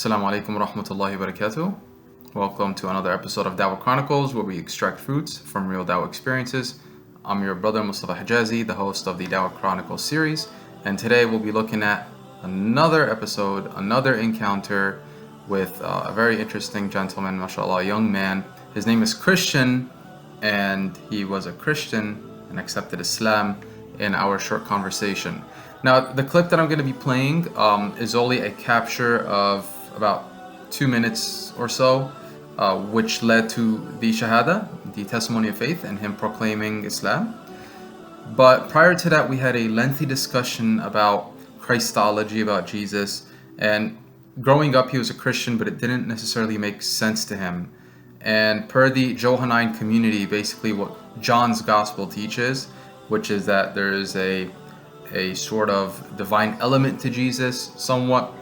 Assalamu alaikum wa rahmatullahi wa barakatuh. Welcome to another episode of Dawah Chronicles, where we extract fruits from real Dawah experiences. I'm your brother Mustafa Hijazi, the host of the Dawah Chronicles series, and today we'll be looking at another episode, another encounter with a very interesting gentleman, mashallah, a young man. His name is Christian, and he was a Christian and accepted Islam in our short conversation. Now, the clip that I'm going to be playing is only a capture of about 2 minutes or so, which led to the Shahada, the testimony of faith, and him proclaiming Islam. But prior to that, we had a lengthy discussion about Christology, about Jesus. And growing up, he was a Christian, but it didn't necessarily make sense to him. And per the Johannine community, basically what John's gospel teaches, which is that there is a sort of divine element to Jesus, somewhat.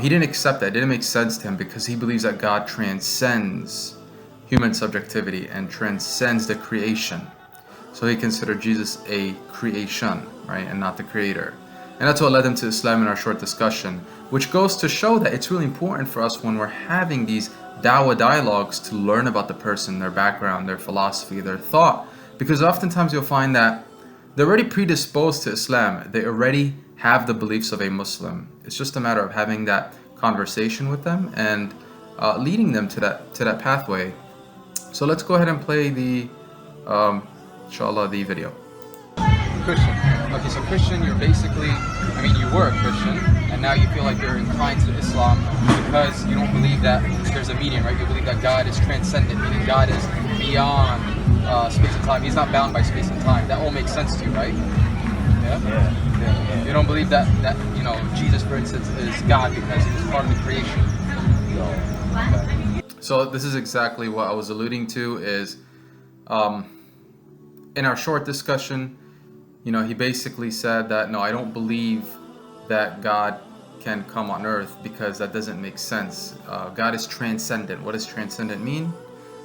He didn't accept that. It didn't make sense to him because he believes that God transcends human subjectivity and transcends the creation. So he considered Jesus a creation, right, and not the creator. And that's what led him to Islam in our short discussion, which goes to show that it's really important for us when we're having these Dawah dialogues to learn about the person, their background, their philosophy, their thought, because oftentimes you'll find that they're already predisposed to Islam. They already have the beliefs of a Muslim. It's just a matter of having that conversation with them and leading them to that pathway. So let's go ahead and play the, inshallah, the video. Christian. Okay, so Christian, you're basically, you were a Christian, and now you feel like you're inclined to Islam because you don't believe that there's a medium, right? You believe that God is transcendent, meaning God is beyond space and time. He's not bound by space and time. That all makes sense to you, right? Yeah. You don't believe that Jesus, for instance, is God because he was part of the creation. Okay. So this is exactly what I was alluding to. Is in our short discussion, he basically said that no, I don't believe that God can come on earth because that doesn't make sense. God is transcendent. What does transcendent mean?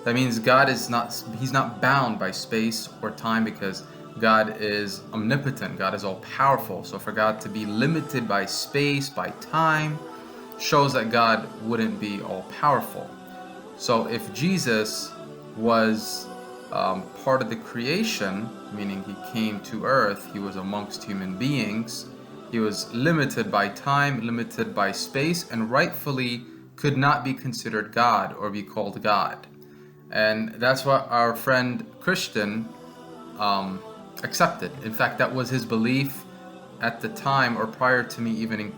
That means God is he's not bound by space or time because God is omnipotent. God is all powerful. So for God to be limited by space, by time, shows that God wouldn't be all powerful. So if Jesus was part of the creation, meaning he came to earth, he was amongst human beings, he was limited by time, limited by space, and rightfully could not be considered God or be called God. And that's what our friend Christian accepted. In fact, that was his belief at the time, or prior to me even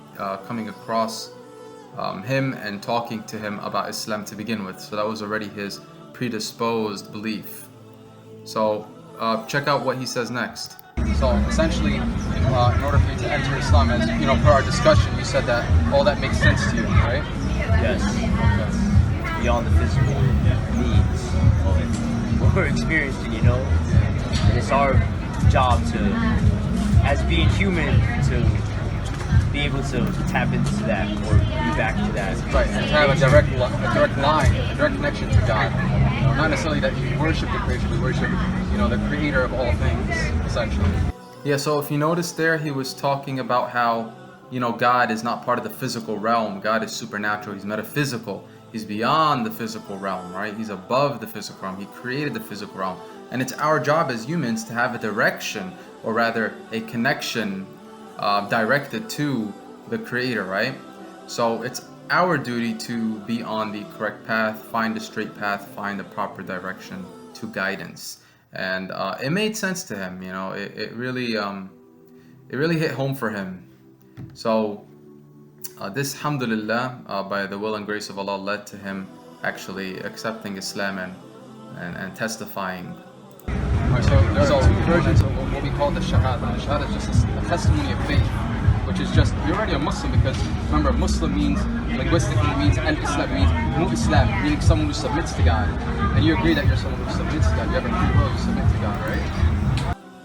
coming across him and talking to him about Islam to begin with. So that was already his predisposed belief. So check out what he says next. So essentially, in order for you to enter Islam, as per our discussion, you said that all that makes sense to you, right? Yes. Beyond the physical needs of what we're experiencing, and it's our job to, as being human, to be able to tap into that or be back to that. Right, and to have a direct line, a direct connection to God. Not necessarily that you worship the creation, we worship, the creator of all things, essentially. Yeah, so if you notice there, he was talking about how, God is not part of the physical realm. God is supernatural, he's metaphysical. He's beyond the physical realm, right? He's above the physical realm. He created the physical realm. And it's our job as humans to have a direction, or rather a connection directed to the creator, right? So it's our duty to be on the correct path, find the straight path, find the proper direction to guidance. And it made sense to him, it really hit home for him. So this, alhamdulillah, by the will and grace of Allah, led to him actually accepting Islam and testifying. Alright, so there's a version of what we call the Shahada. The Shahada is just a testimony of faith, which is just, you're already a Muslim because, remember, Muslim means, linguistically means, and Islam means, Islam, meaning someone who submits to God. And you agree that you're someone who submits to God. You have a free will, you submit to God, right?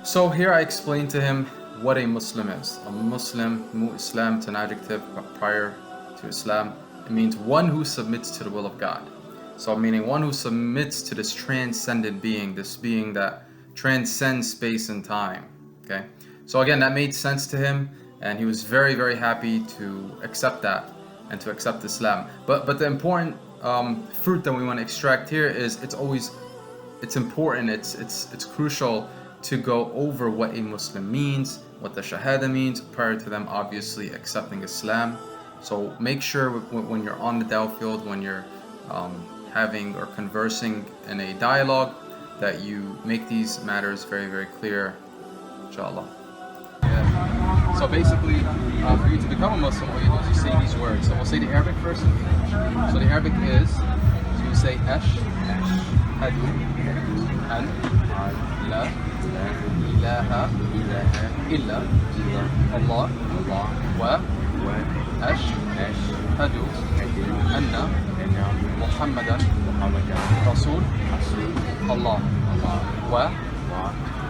So here I explained to him what a Muslim is. A Muslim, Islam, it's an adjective prior to Islam. It means one who submits to the will of God. So meaning one who submits to this transcendent being, this being that transcends space and time. Okay. So again, that made sense to him, and he was very, very happy to accept that. and to accept Islam. But the important fruit that we want to extract here is it's important, it's crucial to go over what a Muslim means, what the Shahada means, prior to them obviously accepting Islam. So make sure when you're on the Dawah field, when you're having or conversing in a dialogue, that you make these matters very, very clear, inshallah. Yeah. So basically, for you to become a Muslim, all you do is you say these words. So we'll say the Arabic first. So the Arabic is, so you say Ashhadu an la ilaha illa Allah wa ashhadu anna Muhammadan Rasul Allah wa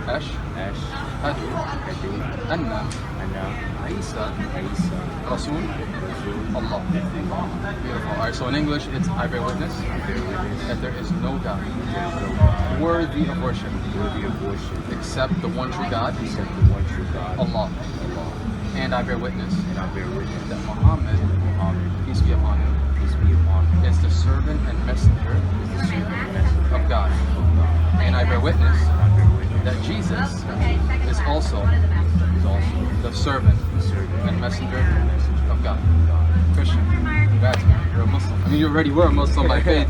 ashhadu anna Isa Rasul Allah. Beautiful. Alright, so in English it's I bear witness that there is no God worthy of worship except the one true God, Allah. And I bear witness that Muhammad, peace be upon him, is the servant and messenger of God. And I bear witness that Jesus is also the servant and messenger of God. Christian, congrats, man. You're a Muslim. I mean, you already were a Muslim by faith.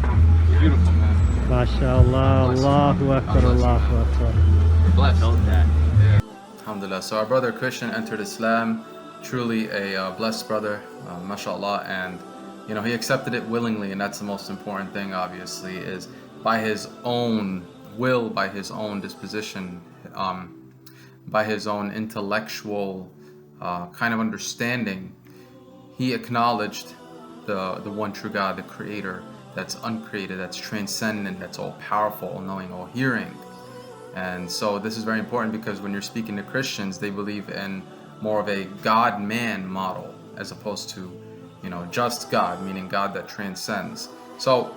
Beautiful, man. MashaAllah, Allahu Akbar, Allahu Akbar. Blessed. Alhamdulillah. So our brother Christian entered Islam, truly a blessed brother, mashallah, and you know, he accepted it willingly, and that's the most important thing, obviously, is by his own will, by his own disposition, by his own intellectual kind of understanding, he acknowledged the one true God, the creator, that's uncreated, that's transcendent, that's all powerful, all knowing, all hearing. And so this is very important, because when you're speaking to Christians, they believe in more of a God-man model as opposed to, you know, just God, meaning God that transcends. So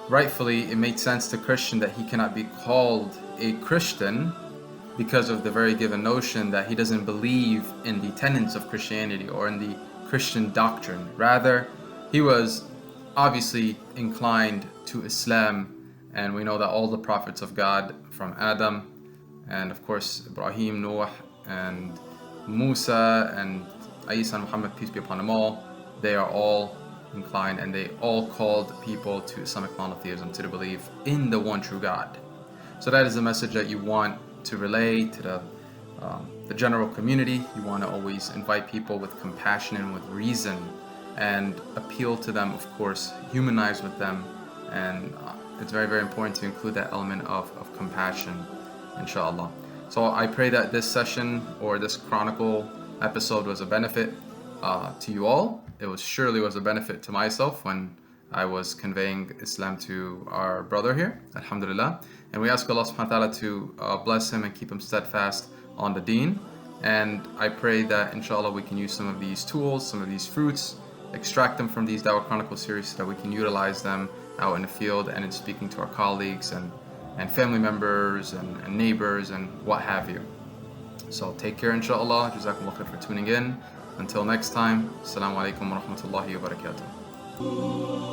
rightfully, it made sense to Christian that he cannot be called a Christian because of the very given notion that he doesn't believe in the tenets of Christianity or in the Christian doctrine. Rather, he was obviously inclined to Islam, and we know that all the prophets of God, from Adam and of course Ibrahim, Noah and Musa and Isa and Muhammad, peace be upon them all, they are all inclined and they all called people to Islamic monotheism, to believe in the one true God. So that is the message that you want to relay to the general community. You want to always invite people with compassion and with reason, and appeal to them, of course, humanize with them, and it's very, very important to include that element of compassion, inshallah. So I pray that this session or this chronicle episode was a benefit to you all. It surely was a benefit to myself when I was conveying Islam to our brother here, alhamdulillah. And we ask Allah subhanahu wa ta'ala to bless him and keep him steadfast on the deen. And I pray that inshallah we can use some of these tools, some of these fruits, extract them from these Dawah Chronicles series so that we can utilize them out in the field and in speaking to our colleagues and family members and neighbors and what have you. So take care, inshallah. Jazakumullah khair for tuning in. Until next time, assalamu alaikum wa rahmatullahi wa barakatuh.